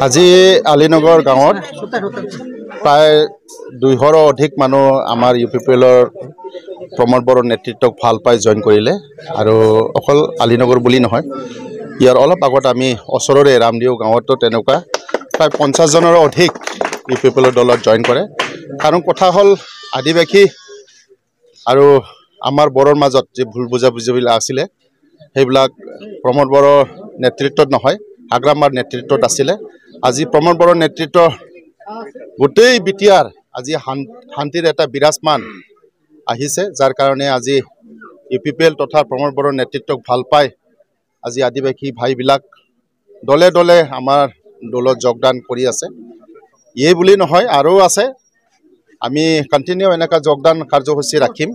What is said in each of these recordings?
আজি আলীনগৰ গাঁৱত প্ৰায় 200ৰ অধিক মানুহ আমাৰ UPPLৰ প্ৰমোদ বড়োৰ নেতৃত্বক ভাল পাই জইন কৰিলে আৰু অকল আলীনগৰ বুলি নহয় ইয়াৰ অলপ আগত আমি ওচৰৰে ৰামদিও গাঁৱতো তেনেকুৱা প্ৰায় 50 জনৰ অধিক UPPLৰ দলত জইন কৰে কাৰণ কথা হ'ল আদিবাসী আৰু আমাৰ বড়োৰ মাজত যে ভুল বুজাবুজিবিলাক আছিলে সেইবিলাক প্ৰমোদ বড়োৰ নেতৃত্বত নহয় হাগ্ৰামাৰ নেতৃত্বত আছিলে আজি প্ৰমোদ বড়োৰ নেতৃত্ব গোটেই বিটিয়াৰ আজি শান্তিৰ এটা বিৰাজমান আহিছে যাৰ কাৰণে আজি UPPL তথা প্ৰমোদ বড়োৰ নেতৃত্বক ভাল পাই আজি আদিবাসী ভাইবিলাক দলে দলে আমাৰ দলত যোগদান কৰি আছে এই বুলি নহয় আৰু আছে আমি কন্টিনিউ এনেকা যোগদান কাৰ্যসূচী ৰাখিম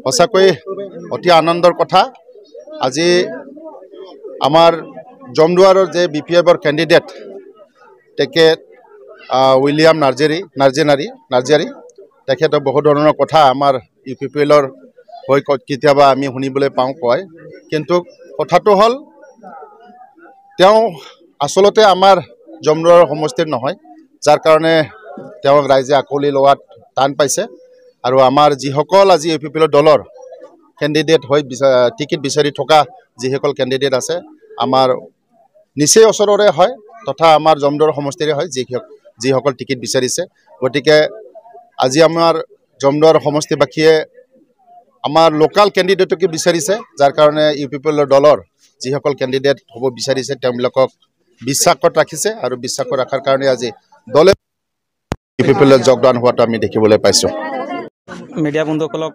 সঁচাকৈ অতি আনন্দৰ কথা আজি আমাৰ জমদুৱাৰৰ যে BPFৰ ক্যান্ডিডেট তেখেত উইলিয়াম নাৰ্জাৰী তেখেতে বহু ধৰণৰ কথা আমাৰ UPPLৰ হৈ কেতিয়াবা আমি শুনিবলৈ পাওঁ কয় কিন্তু কথাটো হ'ল তেওঁ আসলতে আমাৰ জমদুৱাৰৰ সমষ্টিৰ নহয় যাৰ কাৰণে তেওঁক ৰাইজে আকলি লোৱাত টান পাইছে আৰু আমাৰ যিসকল আজি UPPLৰ দলৰ ক্যান্ডিডেট হৈ টিকিট বিচাৰি থকা যিসকল ক্যান্ডিডেট আছে আমাৰ নিচেই ওচৰৰে হয় তথা আমাৰ জমদুৱাৰ সমষ্টিৰে হয় যিসকল টিকিট বিচাৰিছে গতিকে আজি আমাৰ জমদুৱাৰ সমষ্টিবাসীয়ে আমাৰ লোকাল ক্যান্ডিডেটকে বিচাৰিছে যাৰ কাৰণে UPPLৰ দলৰ যিসকল ক্যান্ডিডেট হ'ব বিচাৰিছে তেওঁলোকক বিশ্বাসত ৰাখিছে আৰু বিশ্বাসত ৰাখাৰ কাৰণে আজি দলে UPPLৰ যোগদান হোৱাটো আমি দেখিবলৈ পাইছোঁ মিডিয়া বন্ধুসকলক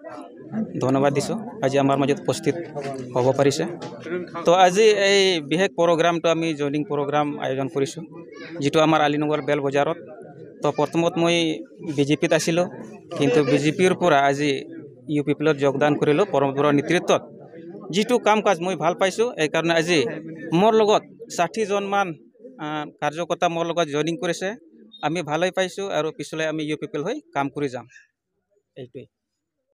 ধন্যবাদ দিছোঁ আজি আমাৰ মাজত উপস্থিত হ'ব পাৰিছে তো আজি এই বিশেষ প্ৰগ্ৰামটো আমি জইনিং প্ৰগ্ৰাম আয়োজন কৰিছোঁ যেটো আমাৰ আলীনগৰ বেল বজাৰত তো প্ৰথমত মই BJPত আছিলোঁ কিন্তু BJPৰ পৰা আজি UPPLত যোগদান কৰিলোঁ প্ৰমোদ বড়োৰ নেতৃত্বত যেটো কাম কাজ মই ভাল পাইছোঁ এই কাৰণে আজি মোৰ লগত 60 জন মান কাৰ্যকৰ্তা মোৰ লগত জইনিং কৰিছে আমি ভালেই পাইছোঁ আৰু পিছলৈ আমি UPPL হৈ কাম কৰি যাম এইটোৱে